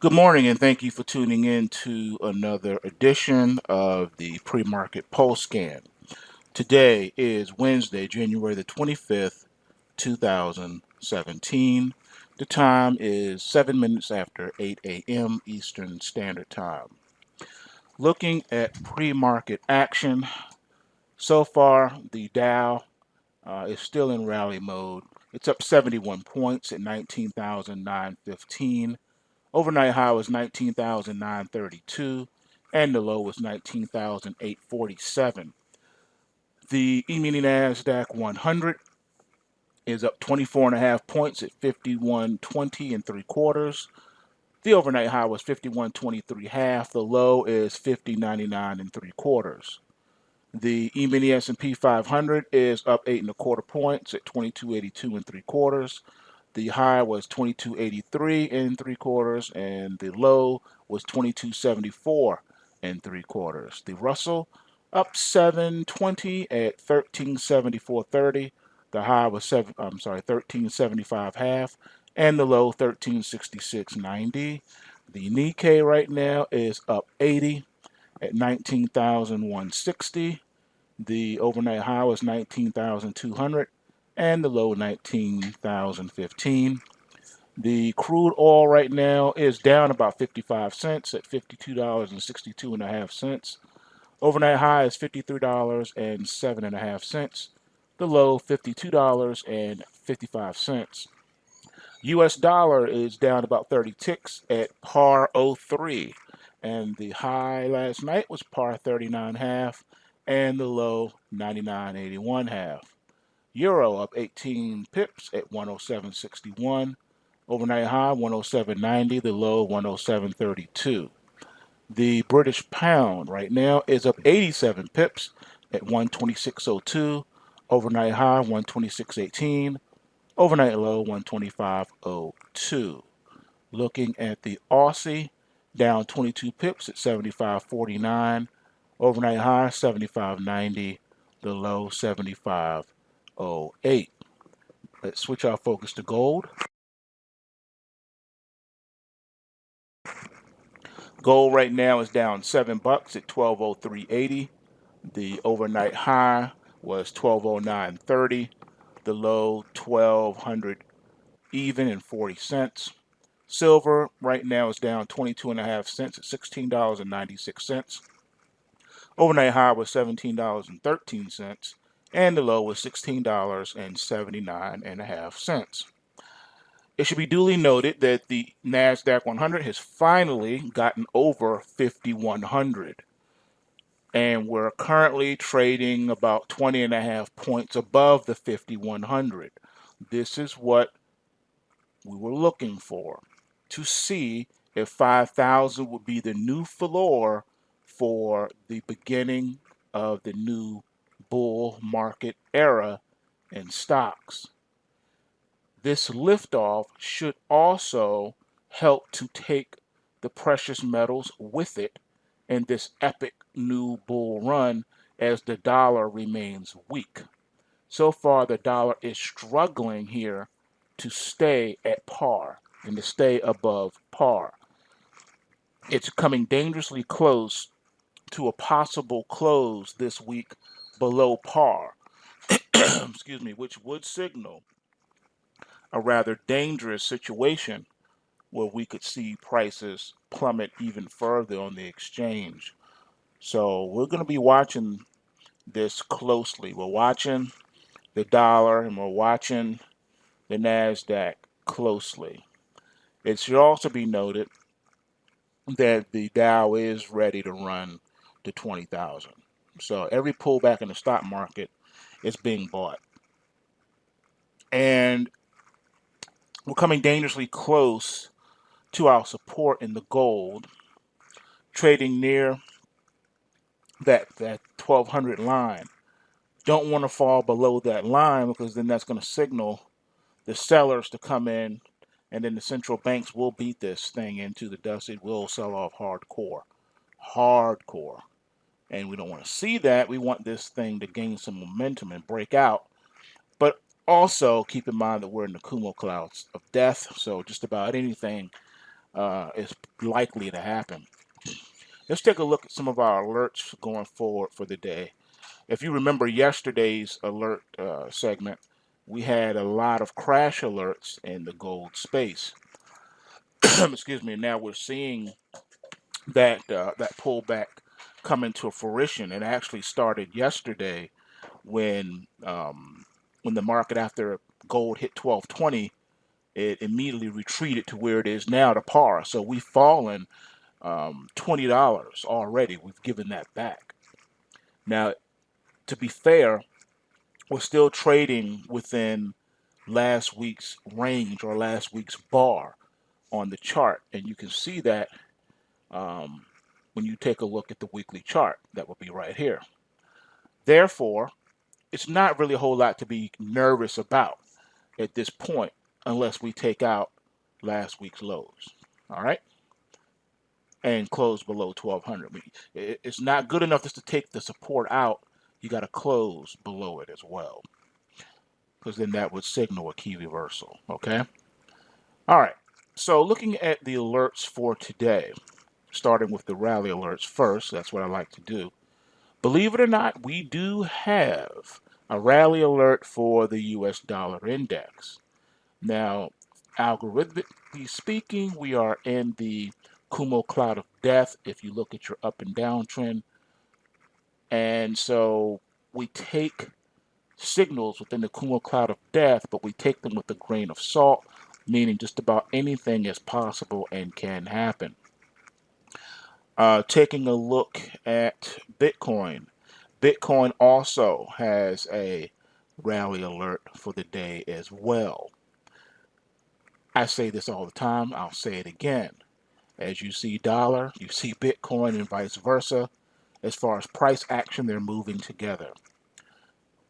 Good morning, and thank you for tuning in to another edition of the pre-market pulse scan. Today is Wednesday, January the 25th, 2017. The time is 7 minutes after 8 a.m. Eastern Standard Time. Looking at pre-market action, so far the Dow is still in rally mode. It's up 71 points at 19,915. Overnight high was 19,932 and the low was 19,847. The emini nasdaq 100 is up 24.5 points at 51.20 and 3/4. The overnight high was 51.23.5. The low is 50.99 and 3/4. The emini S&P 500 is up 8.25 points at 22.82 and 3/4. The high was 22.83 and 3/4, and the low was 22.74 and 3/4. The Russell up 720 at 1374.30. The high was 1375.5, and the low 1366.90. The Nikkei right now is up 80 at 19,160. The overnight high was 19,200 and the low 19,015. The crude oil right now is down about 55 cents at $52.62.5. Overnight high is $53.07.5. The low $52.55. US dollar is down about 30 ticks at par 03, and the high last night was par 39.5 and the low 99.81.5. Euro up 18 pips at 107.61. Overnight high 107.90, the low 107.32. The British pound right now is up 87 pips at 126.02. Overnight high 126.18. Overnight low 125.02. Looking at the Aussie, down 22 pips at 75.49. Overnight high 75.90. The low 75.08. Let's switch our focus to gold. Gold right now is down $7 at 1203.80. The overnight high was 1209.30. The low 1200 even and 40 cents. Silver right now is down 22.5 cents at $16.96. Overnight high was $17.13 and the low was $16.79.5. It should be duly noted that the NASDAQ 100 has finally gotten over 5,100. And we're currently trading about 20.5 points above the 5,100. This is what we were looking for, to see if 5,000 would be the new floor for the beginning of the new bull market era in stocks. This liftoff should also help to take the precious metals with it in this epic new bull run as the dollar remains weak. So far, the dollar is struggling here to stay at par and to stay above par. It's coming dangerously close to a possible close this week below par, excuse me, which would signal a rather dangerous situation where we could see prices plummet even further on the exchange. So we're going to be watching this closely. We're watching the dollar and we're watching the NASDAQ closely. It should also be noted that the Dow is ready to run to 20,000. So every pullback in the stock market is being bought. And we're coming dangerously close to our support in the gold, trading near that 1200 line. Don't want to fall below that line because then that's going to signal the sellers to come in, and then the central banks will beat this thing into the dust. It will sell off hardcore. And we don't want to see that. We want this thing to gain some momentum and break out. But also keep in mind that we're in the cumulus clouds of death, so just about anything is likely to happen. Let's take a look at some of our alerts going forward for the day. If you remember yesterday's alert segment, we had a lot of crash alerts in the gold space. Excuse me. Now we're seeing that that pullback come into fruition. It actually started yesterday when the market, after gold hit 1220, it immediately retreated to where it is now, to par. So we've fallen $20 already. We've given that back. Now, to be fair, we're still trading within last week's range or last week's bar on the chart, and you can see that when you take a look at the weekly chart. That will be right here. Therefore, it's not really a whole lot to be nervous about at this point unless we take out last week's lows. All right, and close below 1200. I mean, it's not good enough just to take the support out. You got to close below it as well, because then that would signal a key reversal. Okay. All right. So looking at the alerts for today, starting with the rally alerts first. That's what I like to do. Believe it or not, we do have a rally alert for the US dollar index. Now, algorithmically speaking, we are in the Kumo cloud of death if you look at your up and down trend. And so we take signals within the Kumo cloud of death, but we take them with a grain of salt, meaning just about anything is possible and can happen. Taking a look at Bitcoin. Bitcoin also has a rally alert for the day as well. I say this all the time. I'll say it again. As you see dollar, you see Bitcoin, and vice versa. As far as price action, they're moving together.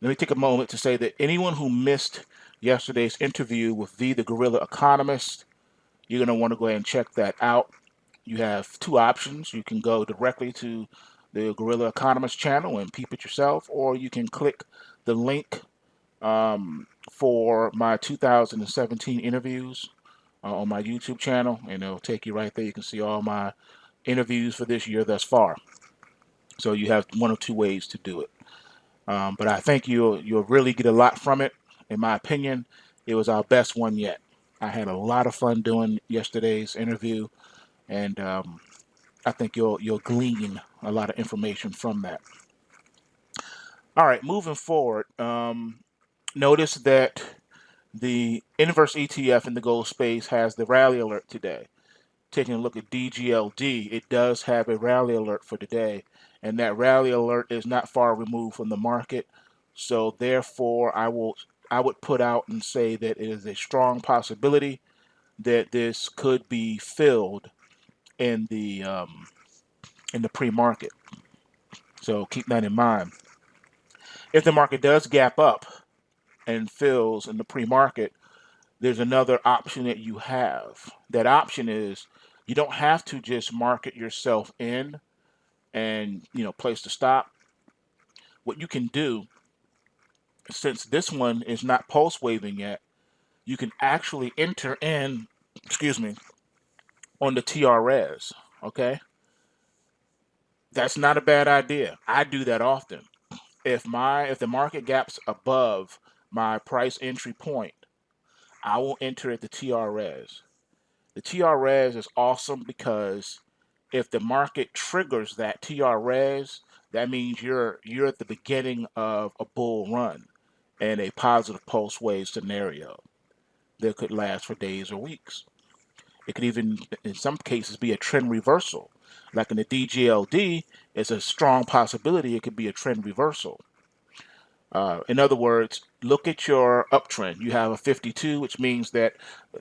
Let me take a moment to say that anyone who missed yesterday's interview with V, the Guerrilla Economist, you're going to want to go ahead and check that out. You have two options. You can go directly to the Guerrilla Economist channel and peep it yourself, or you can click the link for my 2017 interviews on my YouTube channel, and it'll take you right there. You can see all my interviews for this year thus far. So you have one of two ways to do it. But I think you'll really get a lot from it. In my opinion, it was our best one yet. I had a lot of fun doing yesterday's interview, and I think you'll glean a lot of information from that. All right, moving forward, notice that the inverse ETF in the gold space has the rally alert today. Taking a look at DGLD, it does have a rally alert for today, and that rally alert is not far removed from the market. So therefore, I would put out and say that it is a strong possibility that this could be filled in the pre-market. So keep that in mind. If the market does gap up and fills in the pre-market, there's another option that you have. That option is you don't have to just market yourself in and place the stop. What you can do, since this one is not pulse waving yet, you can actually enter in, on the TRS. Okay, that's not a bad idea. I do that often. If the market gaps above my price entry point, I will enter at the TRS. The TRS is awesome because if the market triggers that TRS, that means you're at the beginning of a bull run and a positive pulse wave scenario that could last for days or weeks. It could even, in some cases, be a trend reversal. Like in the DGLD, it's a strong possibility it could be a trend reversal. In other words, look at your uptrend. You have a 52, which means that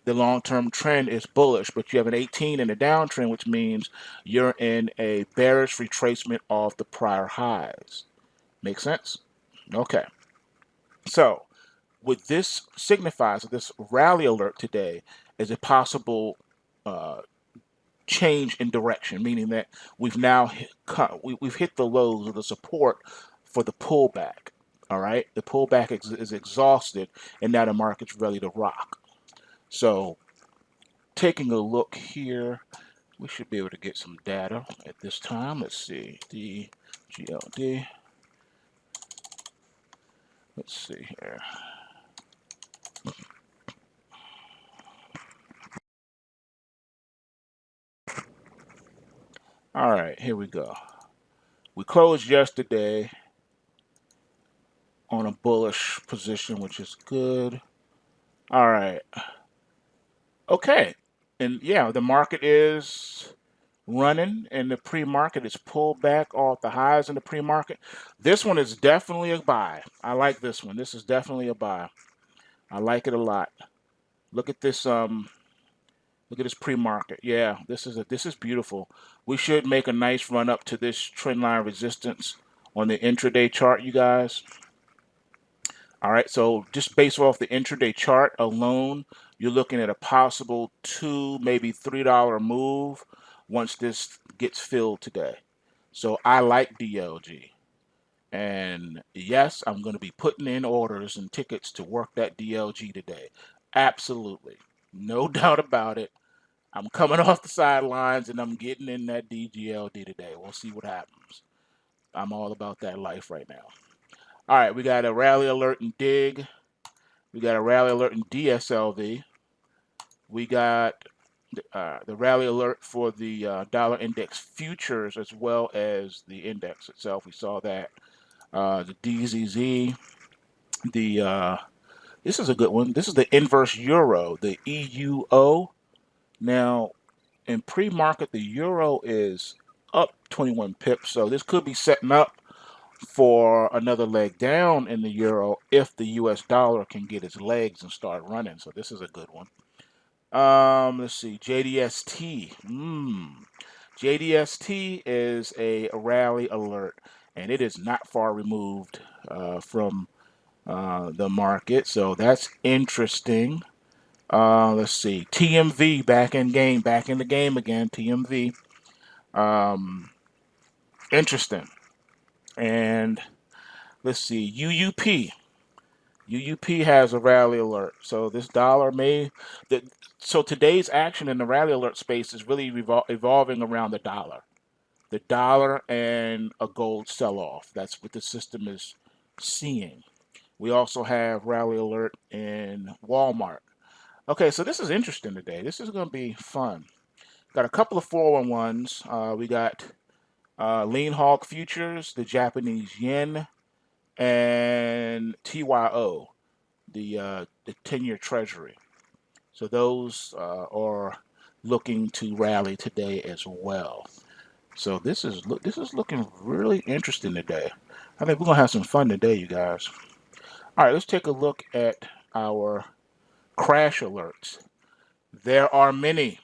the long-term trend is bullish, but you have an 18 in a downtrend, which means you're in a bearish retracement of the prior highs. Make sense? Okay. So what this signifies, this rally alert today, is a possible change in direction, meaning that we've now we've hit the lows of the support for the pullback. All right, the pullback is exhausted, and now the market's ready to rock. So taking a look here, we should be able to get some data at this time. Let's see, DGLD. Let's see here. All right, here we go. We closed yesterday on a bullish position, which is good. All right. Okay. And yeah, the market is running, and the pre-market is pulled back off the highs in the pre-market. This one is definitely a buy. I like this one. This is definitely a buy. I like it a lot. Look at this look at this pre-market. Yeah, this is beautiful. We should make a nice run up to this trend line resistance on the intraday chart, you guys. All right, so just based off the intraday chart alone, you're looking at a possible $2, maybe $3 move once this gets filled today. So I like DLG. And yes, I'm going to be putting in orders and tickets to work that DLG today. Absolutely. No doubt about it. I'm coming off the sidelines and I'm getting in that DGLD today. We'll see what happens. I'm all about that life right now. All right, we got a rally alert in DIG. We got a rally alert in DSLV. We got the rally alert for the dollar index futures as well as the index itself. We saw that. The DZZ. This is a good one. This is the inverse euro, the EUO. Now, in pre-market, the euro is up 21 pips, so this could be setting up for another leg down in the euro if the US dollar can get its legs and start running. So this is a good one. Let's see, JDST. JDST is a rally alert, and it is not far removed from the market, so that's interesting. Let's see, TMV back in the game again. TMV, interesting. And let's see, UUP has a rally alert. So this dollar so today's action in the rally alert space is really evolving around the dollar. The dollar and a gold sell-off. That's what the system is seeing. We also have rally alert in Walmart. Okay, so this is interesting today. This is going to be fun. Got a couple of 411s. We got Lean Hog Futures, the Japanese yen, and TYO, the 10-year Treasury. So those are looking to rally today as well. So this is looking really interesting today. I think we're gonna have some fun today, you guys. All right, let's take a look at our crash alerts. There are many.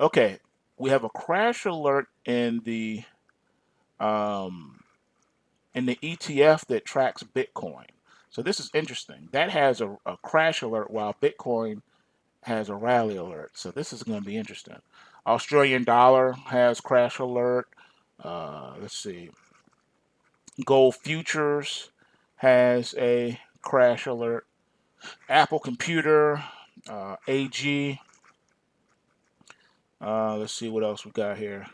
Okay, we have a crash alert in the ETF that tracks Bitcoin. So this is interesting. That has a crash alert while Bitcoin has a rally alert. So this is going to be interesting. Australian dollar has crash alert. Let's see. Gold futures has a crash alert. Apple Computer, AG. Let's see what else we got here.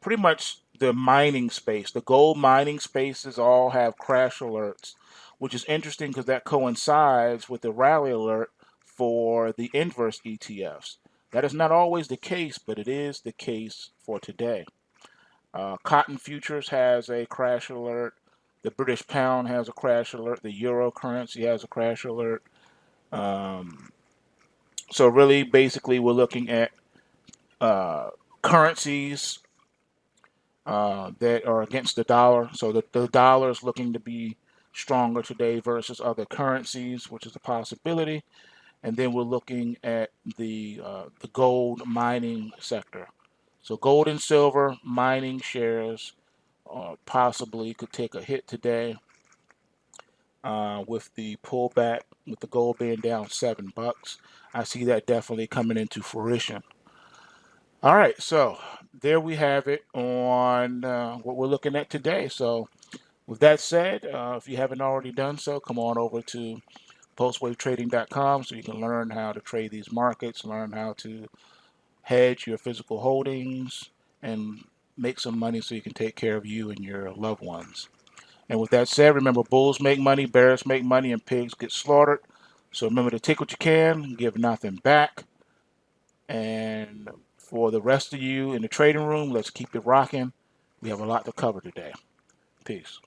Pretty much the mining space, the gold mining spaces all have crash alerts, which is interesting because that coincides with the rally alert for the inverse ETFs. That is not always the case, but it is the case for today. Cotton futures has a crash alert. The British pound has a crash alert. The euro currency has a crash alert. So really, basically, we're looking at currencies that are against the dollar. So the dollar is looking to be stronger today versus other currencies, which is a possibility. And then we're looking at the gold mining sector. So gold and silver mining shares possibly could take a hit today with the pullback, with the gold being down $7. I see that definitely coming into fruition. All right, so there we have it on what we're looking at today. So with that said, if you haven't already done so, come on over to pulsewavetrading.com so you can learn how to trade these markets, learn how to hedge your physical holdings, and make some money so you can take care of you and your loved ones. And with that said, remember, bulls make money, bears make money, and pigs get slaughtered. So remember to take what you can, give nothing back. And for the rest of you in the trading room, let's keep it rocking. We have a lot to cover today. Peace.